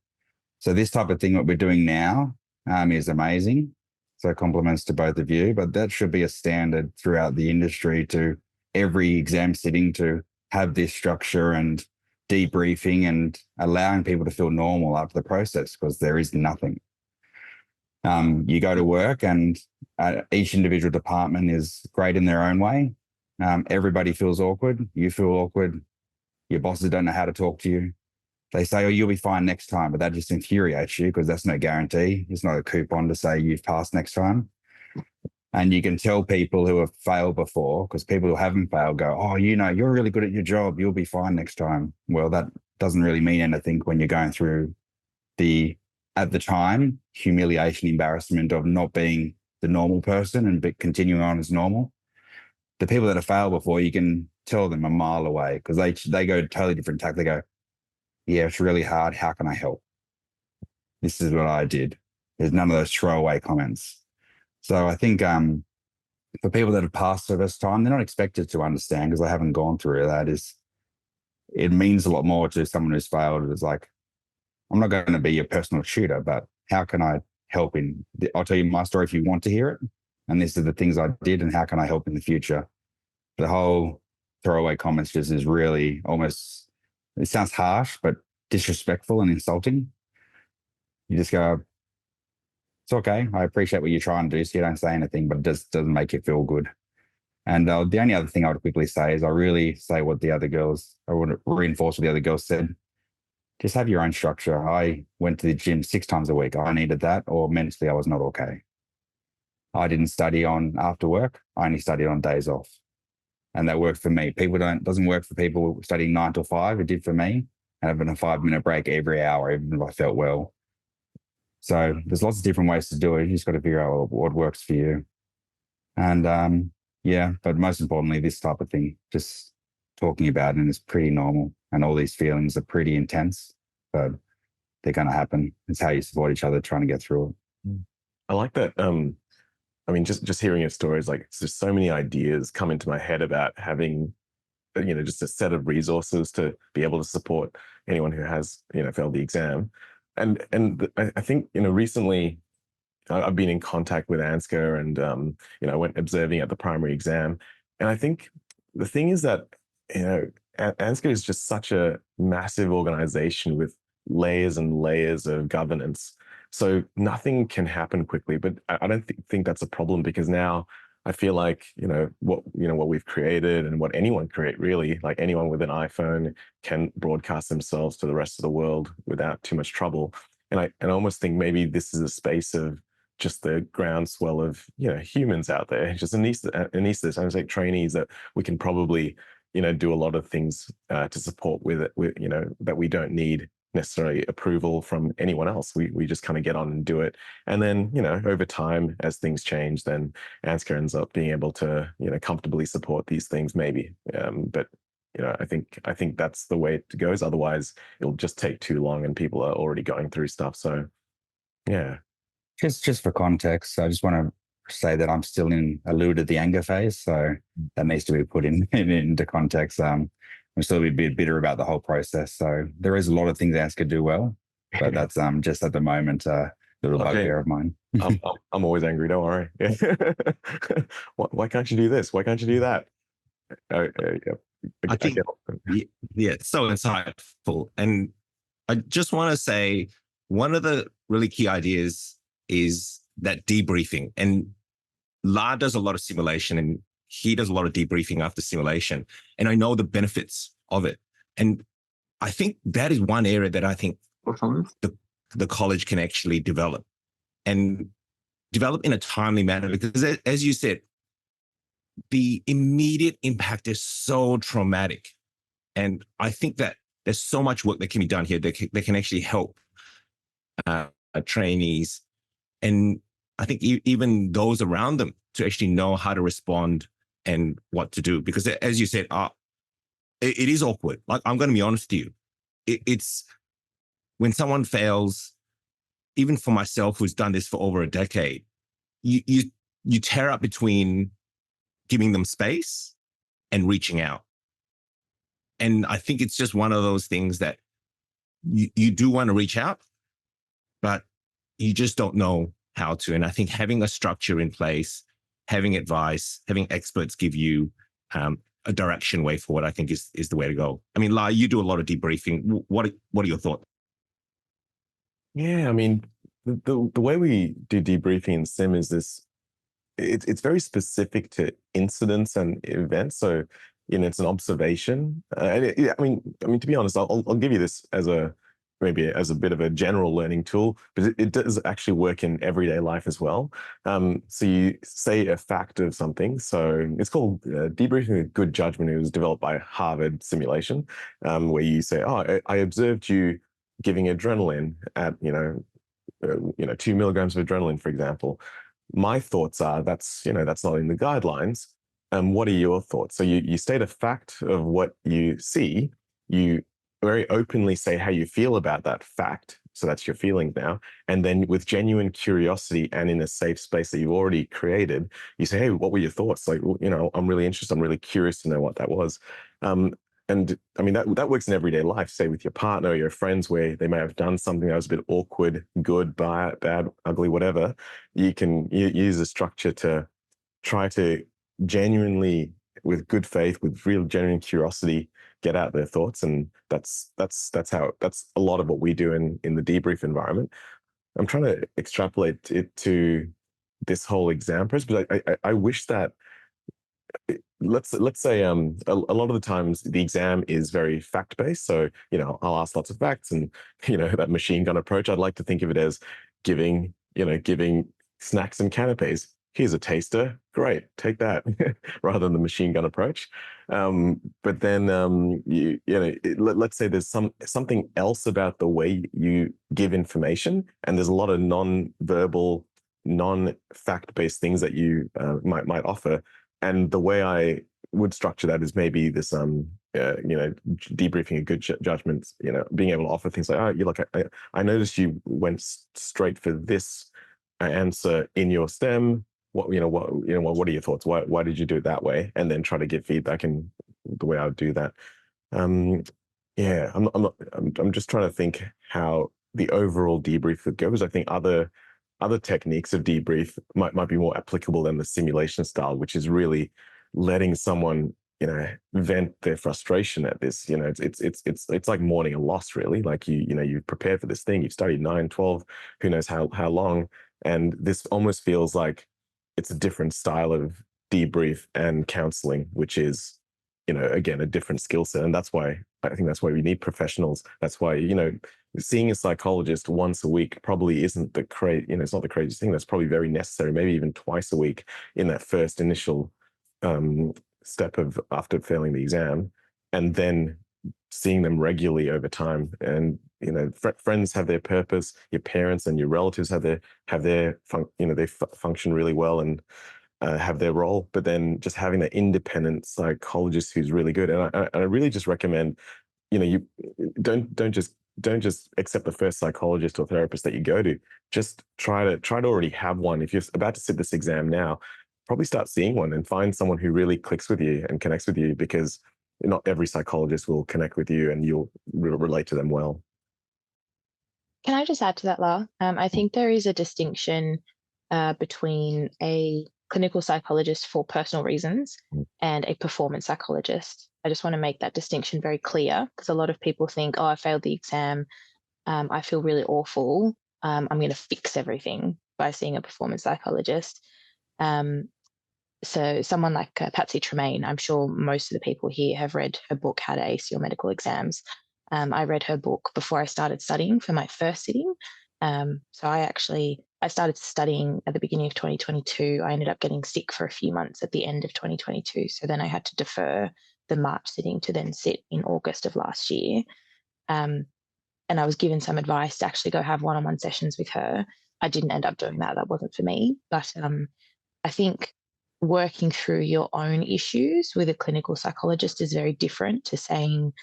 So this type of thing, what we're doing now is amazing. So compliments to both of you, but that should be a standard throughout the industry to every exam sitting to have this structure and debriefing and allowing people to feel normal after the process, because there is nothing. You go to work and each individual department is great in their own way. Everybody feels awkward. You feel awkward. Your bosses don't know how to talk to you. They say, oh, you'll be fine next time, but that just infuriates you because that's no guarantee. It's not a coupon to say you've passed next time. And you can tell people who have failed before, because people who haven't failed go, oh, you know, you're really good at your job. You'll be fine next time. Well, that doesn't really mean anything when you're going through at the time, humiliation, embarrassment of not being the normal person and continuing on as normal. The people that have failed before, you can tell them a mile away because they go totally different tack. They go, yeah, it's really hard. How can I help? This is what I did. There's none of those throwaway comments. So I think for people that have passed the first time, they're not expected to understand because they haven't gone through that. It means a lot more to someone who's failed. It's like, I'm not going to be your personal tutor, but how can I help I'll tell you my story if you want to hear it. And these are the things I did and how can I help in the future? The whole throwaway comments just is really almost, it sounds harsh, but disrespectful and insulting. You just go, it's okay. I appreciate what you're trying to do. So you don't say anything, but it just doesn't make you feel good. And the only other thing I would quickly say is I really say what the other girls, I would reinforce what the other girls said. Just have your own structure. I went to the gym 6 times a week. I needed that, or mentally I was not okay. I didn't study on after work. I only studied on days off. And that worked for me. Doesn't work for people studying 9 to 5. It did for me. And having a 5-minute break every hour, even if I felt well. So there's lots of different ways to do it. You just got to figure out what works for you. And yeah, but most importantly, this type of thing, just talking about it, and it's pretty normal. And all these feelings are pretty intense, but they're going to happen. It's how you support each other trying to get through it.
I like that. I mean, just hearing your stories, like it's just so many ideas come into my head about having, you know, just a set of resources to be able to support anyone who has, you know, failed the exam. And I think, you know, recently I've been in contact with ANSCA and, you know, I went observing at the primary exam. And I think the thing is that, you know, ANSCA is just such a massive organization with layers and layers of governance. So nothing can happen quickly, but I don't think that's a problem because now I feel like, what we've created and what anyone create really, like anyone with an iPhone can broadcast themselves to the rest of the world without too much trouble. And I almost think maybe this is a space of just the groundswell of, humans out there, just anesthetists, I say trainees that we can probably, do a lot of things to support with it, that we don't need necessarily approval from anyone else. We just kind of get on and do it. And then, over time, as things change, then ANSCA ends up being able to, comfortably support these things maybe. But I think that's the way it goes. Otherwise, it'll just take too long, and people are already going through stuff. So, yeah.
Just for context, I just want to say that I'm still in alluded the anger phase, so that needs to be put into context. I'm still a bit bitter about the whole process. So there is a lot of things Ants could do well, but that's just at the moment a little bugbear of mine.
I'm always angry. Don't worry. Why can't you do this? Why can't you do that?
I think, yeah, so insightful. And I just want to say one of the really key ideas is that debriefing. And La does a lot of simulation and he does a lot of debriefing after simulation. And I know the benefits of it. And I think that is one area that I think the college can actually develop and develop in a timely manner. Because as you said, the immediate impact is so traumatic. And I think that there's so much work that can be done here that can actually help trainees. And I think even those around them to actually know how to respond and what to do. Because as you said, it is awkward. Like, I'm going to be honest with you. It's when someone fails, even for myself, who's done this for over a decade, you tear up between giving them space and reaching out. And I think it's just one of those things that you do want to reach out, but you just don't know how to. And I think having a structure in place, having advice, having experts give you a direction way forward, I think is the way to go. I mean, Lai, you do a lot of debriefing. What are your thoughts?
Yeah, I mean, the way we do debriefing in sim is this. It's very specific to incidents and events. So, it's an observation. I mean, to be honest, I'll give you this as maybe as a bit of a general learning tool, but it does actually work in everyday life as well. So you say a fact of something. So it's called debriefing with good judgment. It was developed by Harvard simulation, where you say, "Oh, I observed you giving adrenaline at 2 milligrams of adrenaline, for example. My thoughts are that's not in the guidelines. What are your thoughts?" So you state a fact of what you see. You very openly say how you feel about that fact. So that's your feelings now. And then with genuine curiosity and in a safe space that you've already created, you say, "Hey, what were your thoughts?" Like, I'm really interested. I'm really curious to know what that was. And I mean, that works in everyday life, say with your partner or your friends, where they may have done something that was a bit awkward, good, bad, ugly, whatever. You can use a structure to try to genuinely, with good faith, with real genuine curiosity, get out their thoughts. And that's a lot of what we do in the debrief environment. I'm trying to extrapolate it to this whole exam process, but I wish that, let's say a lot of the times the exam is very fact-based. So, I'll ask lots of facts, and that machine gun approach, I'd like to think of it as giving snacks and canapes. Here's a taster, great, take that, rather than the machine gun approach. But then let's say there's something else about the way you give information, and there's a lot of non-verbal, non-fact-based things that you might offer. And the way I would structure that is maybe this, debriefing a good judgment, being able to offer things like, "Oh, I noticed you went straight for this answer in your STEM. What are your thoughts? Why did you do it that way?" And then try to give feedback in the way I would do that. Yeah, I'm just trying to think how the overall debrief would go, because I think other techniques of debrief might be more applicable than the simulation style, which is really letting someone vent their frustration at this. It's like mourning a loss, really. Like you've prepared for this thing, you've studied 9, 12, who knows how long, and this almost feels like it's a different style of debrief and counseling, which is again a different skill set. And I think that's why we need professionals. That's why seeing a psychologist once a week probably isn't it's not the craziest thing. That's probably very necessary, maybe even twice a week in that first initial step of after failing the exam, and then seeing them regularly over time. And friends have their purpose, your parents and your relatives have their they function really well. And have their role, but then just having that independent psychologist who's really good. And I really just recommend, you don't just accept the first psychologist or therapist that you go to. Just try to already have one. If you're about to sit this exam now, probably start seeing one and find someone who really clicks with you and connects with you, because not every psychologist will connect with you and you'll relate to them well.
Can I just add to that, La? I think there is a distinction between a clinical psychologist for personal reasons and a performance psychologist. I just want to make that distinction very clear, because a lot of people think, oh, I failed the exam. I feel really awful. I'm going to fix everything by seeing a performance psychologist. So someone like Patsy Tremaine, I'm sure most of the people here have read her book, How to Ace Your Medical Exams. I read her book before I started studying for my first sitting. So I started studying at the beginning of 2022. I ended up getting sick for a few months at the end of 2022. So then I had to defer the March sitting to then sit in August of last year. And I was given some advice to actually go have one-on-one sessions with her. I didn't end up doing that. That wasn't for me. But I think working through your own issues with a clinical psychologist is very different to saying,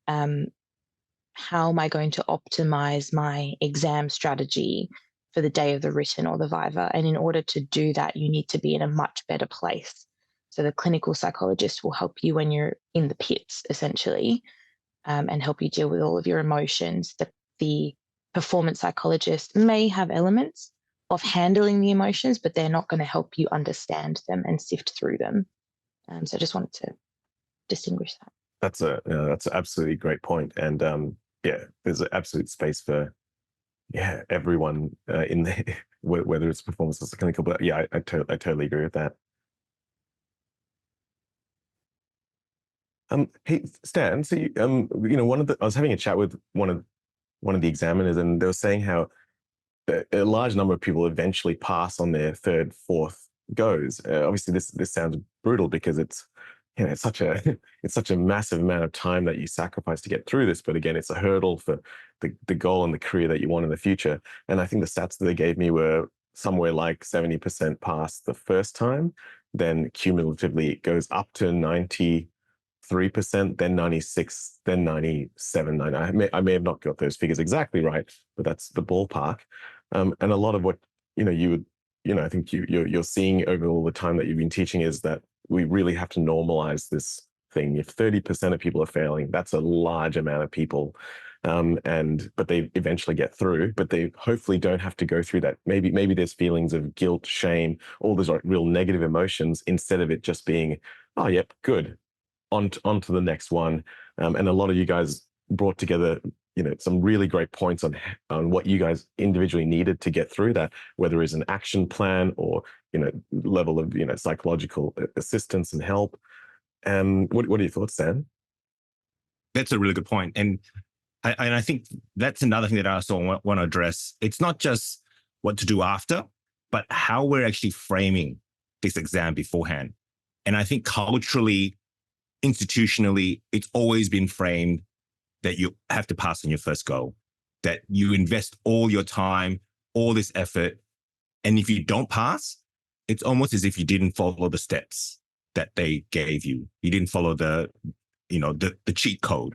how am I going to optimize my exam strategy for the day of the written or the viva? And in order to do that, you need to be in a much better place. So the clinical psychologist will help you when you're in the pits, essentially, and help you deal with all of your emotions. The performance psychologist may have elements of handling the emotions, but they're not going to help you understand them and sift through them. So I just wanted to distinguish that.
That's an absolutely great point. And there's an absolute space for everyone in there, whether it's performance or clinical. But yeah, I totally agree with that. Hey Stan, so I was having a chat with one of the examiners, and they were saying how a large number of people eventually pass on their third, fourth goes. Obviously, this sounds brutal because it's such a massive amount of time that you sacrifice to get through this. But again, it's a hurdle for the goal and the career that you want in the future. And I think the stats that they gave me were somewhere like 70% pass the first time, then cumulatively it goes up to 93%, then 96, then 97, 99. I may have not got those figures exactly right, but that's the ballpark. And a lot of what I think you're seeing over all the time that you've been teaching is that we really have to normalize this thing. If 30% of people are failing, that's a large amount of people. But they eventually get through, but they hopefully don't have to go through that. Maybe there's feelings of guilt, shame, all those real negative emotions, instead of it just being, oh, yep, good, on to the next one. And a lot of you guys brought together some really great points on what you guys individually needed to get through that, whether it's an action plan or level of psychological assistance and help. What are your thoughts, Sam?
That's a really good point. And I think that's another thing that I also want to address. It's not just what to do after, but how we're actually framing this exam beforehand. And I think culturally, institutionally, it's always been framed that you have to pass on your first go, that you invest all your time, all this effort. And if you don't pass, it's almost as if you didn't follow the steps that they gave you. You didn't follow the cheat code.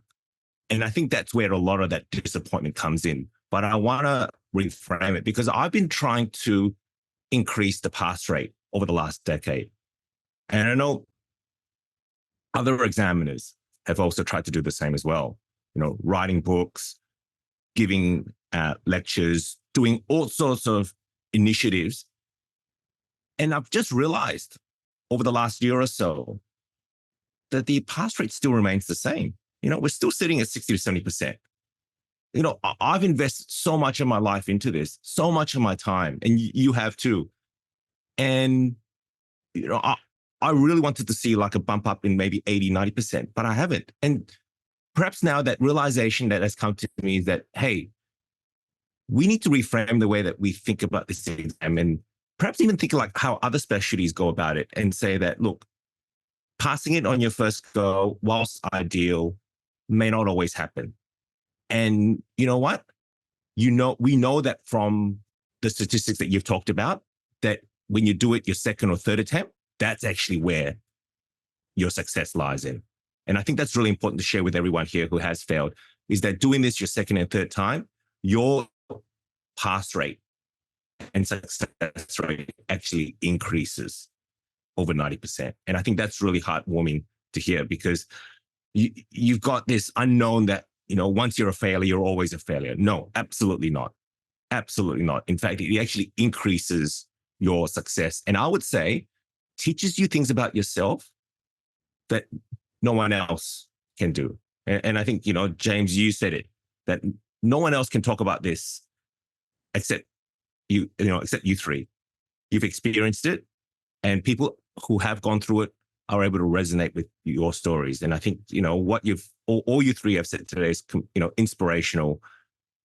And I think that's where a lot of that disappointment comes in. But I want to reframe it, because I've been trying to increase the pass rate over the last decade. And I know other examiners have also tried to do the same as well. Writing books, giving lectures, doing all sorts of initiatives. And I've just realized over the last year or so that the pass rate still remains the same. We're still sitting at 60 to 70%. I've invested so much of my life into this, so much of my time, and you have too. And, I really wanted to see like a bump up in maybe 80, 90%, but I haven't. And perhaps now that realization that has come to me is that, hey, we need to reframe the way that we think about this exam, and perhaps even think like how other specialties go about it, and say that, look, passing it on your first go, whilst ideal, may not always happen. And you know what? We know that from the statistics that you've talked about, that when you do it your second or third attempt, that's actually where your success lies in. And I think that's really important to share with everyone here who has failed, is that doing this your second and third time, your pass rate and success rate actually increases over 90%. And I think that's really heartwarming to hear, because you've got this unknown that, once you're a failure, you're always a failure. No, absolutely not. Absolutely not. In fact, it actually increases your success. And I would say teaches you things about yourself that no one else can do. And I think, James, you said it, that no one else can talk about this except except you three. You've experienced it, and people who have gone through it are able to resonate with your stories. And I think, what all you three have said today is, inspirational.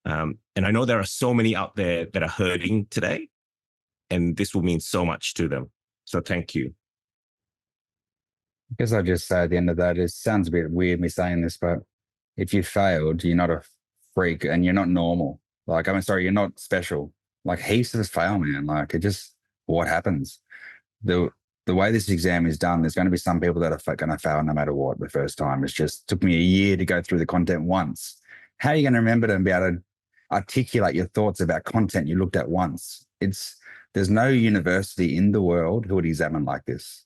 And I know there are so many out there that are hurting today, and this will mean so much to them. So thank you.
I guess I'll just say at the end of that, it sounds a bit weird me saying this, but if you failed, you're not a freak and you're not normal. Like, I'm sorry, you're not special. Like, heaps of us fail, man. Like, what happens? The way this exam is done, there's going to be some people that are going to fail no matter what the first time. It's just took me a year to go through the content once. How are you going to remember to be able to articulate your thoughts about content you looked at once? There's no university in the world who would examine like this.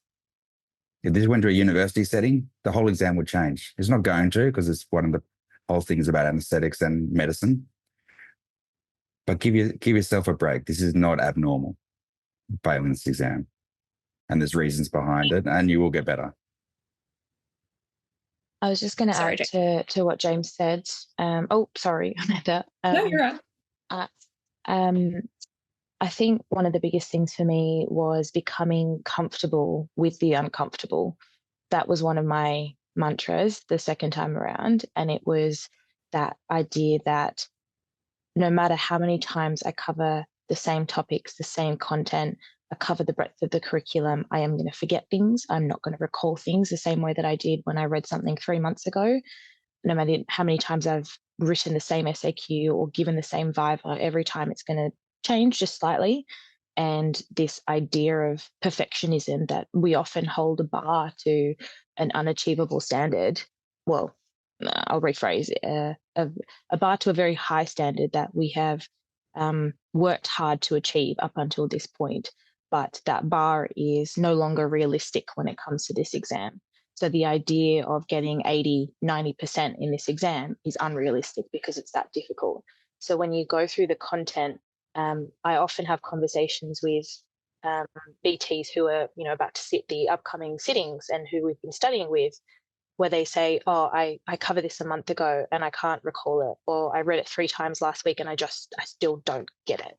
If this went to a university setting, the whole exam would change. It's not going to, because it's one of the whole things about anesthetics and medicine. But give yourself a break. This is not abnormal, failing this exam. And there's reasons behind it, and you will get better.
I was just going to add to what James said. Sorry, Amanda.
No, you're right.
I think one of the biggest things for me was becoming comfortable with the uncomfortable. That was one of my mantras the second time around. And it was that idea that no matter how many times I cover the same topics, the same content, I cover the breadth of the curriculum, I am going to forget things. I'm not going to recall things the same way that I did when I read something 3 months ago. No matter how many times I've written the same SAQ or given the same Viva, every time it's going to change just slightly. And this idea of perfectionism, that we often hold a bar to an unachievable standard. Well, I'll rephrase it, a bar to a very high standard that we have worked hard to achieve up until this point. But that bar is no longer realistic when it comes to this exam. So the idea of getting 80, 90% in this exam is unrealistic because it's that difficult. So when you go through the content, I often have conversations with BTs who are, about to sit the upcoming sittings and who we've been studying with, where they say, I covered this a month ago and I can't recall it, or I read it 3 times last week and I still don't get it.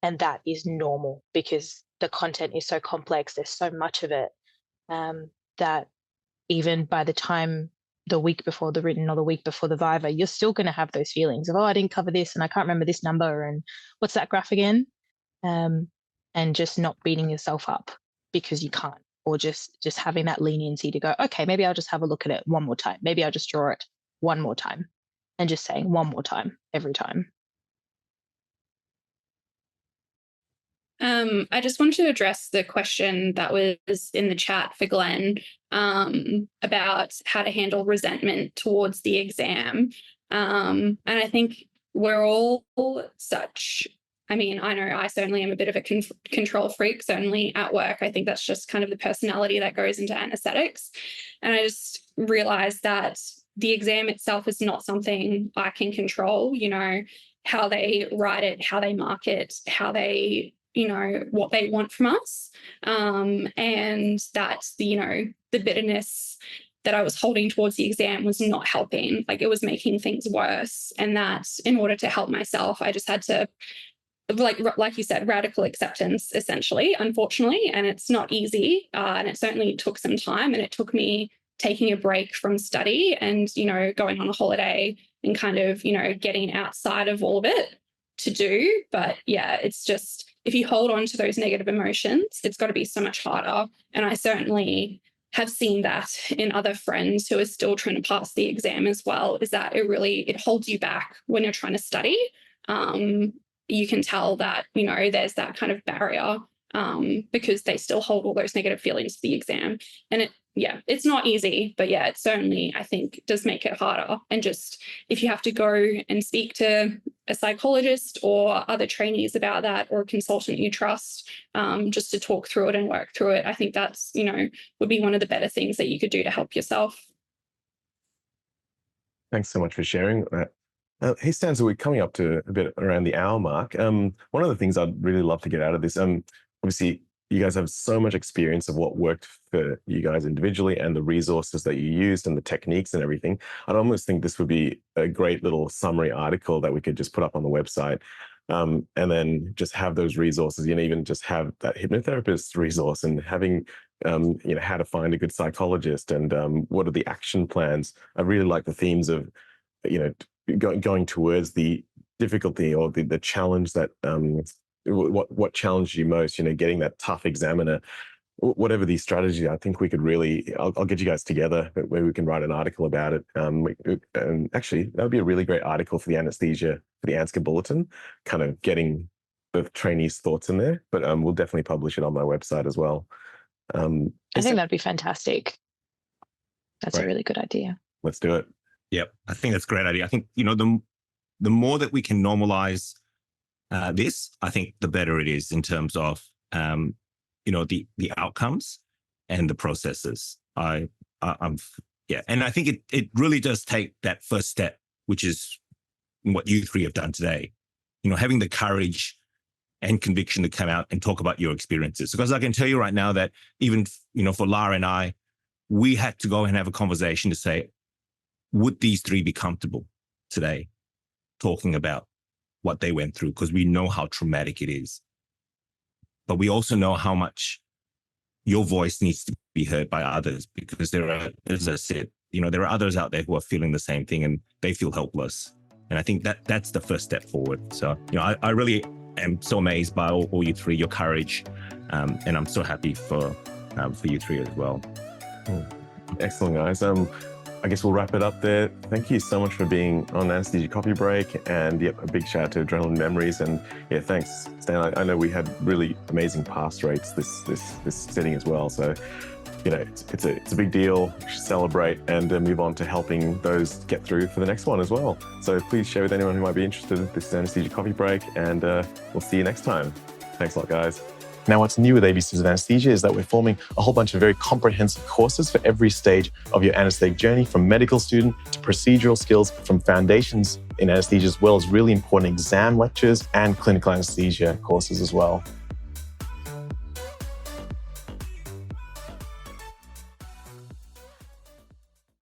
And that is normal because the content is so complex. There's so much of it that even by the time the week before the written or the week before the Viva, you're still going to have those feelings of, I didn't cover this and I can't remember this number and what's that graph again? And just not beating yourself up because you can't, or just having that leniency to go, okay, maybe I'll just have a look at it one more time. Maybe I'll just draw it one more time, and just saying one more time every time.
I just wanted to address the question that was in the chat for Glenn about how to handle resentment towards the exam. And I think we're all such, I know I certainly am a bit of a control freak, certainly at work. I think that's just kind of the personality that goes into anesthetics. And I just realized that the exam itself is not something I can control, how they write it, how they mark it, how they what they want from us. And that, the bitterness that I was holding towards the exam was not helping. Like, it was making things worse. And that in order to help myself, I just had to, like you said, radical acceptance, essentially, unfortunately. And it's not easy. And it certainly took some time. And it took me taking a break from study and, going on a holiday and kind of, getting outside of all of it to do. But yeah, it's just, if you hold on to those negative emotions, it's got to be so much harder. And I certainly have seen that in other friends who are still trying to pass the exam as well, is that it holds you back when you're trying to study. You can tell that, there's that kind of barrier. because they still hold all those negative feelings to the exam. And it's not easy, but yeah, it certainly, I think, does make it harder. And just if you have to go and speak to a psychologist or other trainees about that, or a consultant you trust, just to talk through it and work through it, I think that's, would be one of the better things that you could do to help yourself.
Thanks so much for sharing that. Hey, Stan, so we're coming up to a bit around the hour mark. One of the things I'd really love to get out of this, obviously, you guys have so much experience of what worked for you guys individually and the resources that you used and the techniques and everything. I'd almost think this would be a great little summary article that we could just put up on the website, and then just have those resources, even just have that hypnotherapist resource and having, how to find a good psychologist and what are the action plans. I really like the themes of, going towards the difficulty or the challenge that, what challenged you most, getting that tough examiner, whatever these strategies. I think we could really, I'll get you guys together where we can write an article about it. And actually, that would be a really great article for the Anesthesia, for the ANSCA Bulletin, kind of getting the trainees' thoughts in there. But we'll definitely publish it on my website as well.
I think that'd be fantastic. That's a really good idea.
Let's do it.
Yep, I think that's a great idea. I think, the more that we can normalize this, I think the better it is in terms of, the outcomes and the processes. And I think it really does take that first step, which is what you three have done today. Having the courage and conviction to come out and talk about your experiences. Because I can tell you right now that even, for Lara and I, we had to go and have a conversation to say, would these three be comfortable today talking about what they went through? Because we know how traumatic it is. But we also know how much your voice needs to be heard by others, because there are, as I said, there are others out there who are feeling the same thing and they feel helpless. And I think that's the first step forward. So, I really am so amazed by all you three, your courage. And I'm so happy for you three as well.
Excellent, guys. I guess we'll wrap it up there. Thank you so much for being on Anesthesia Coffee Break, and a big shout out to Adrenaline Memories. And thanks, Stan. I know we had really amazing pass rates this setting as well. So, it's a big deal. We should celebrate and move on to helping those get through for the next one as well. So please share with anyone who might be interested. This is Anesthesia Coffee Break, and we'll see you next time. Thanks a lot, guys. Now, what's new with ABCs of Anesthesia is that we're forming a whole bunch of very comprehensive courses for every stage of your anesthetic journey, from medical student to procedural skills, from foundations in anesthesia, as well as really important exam lectures and clinical anesthesia courses as well.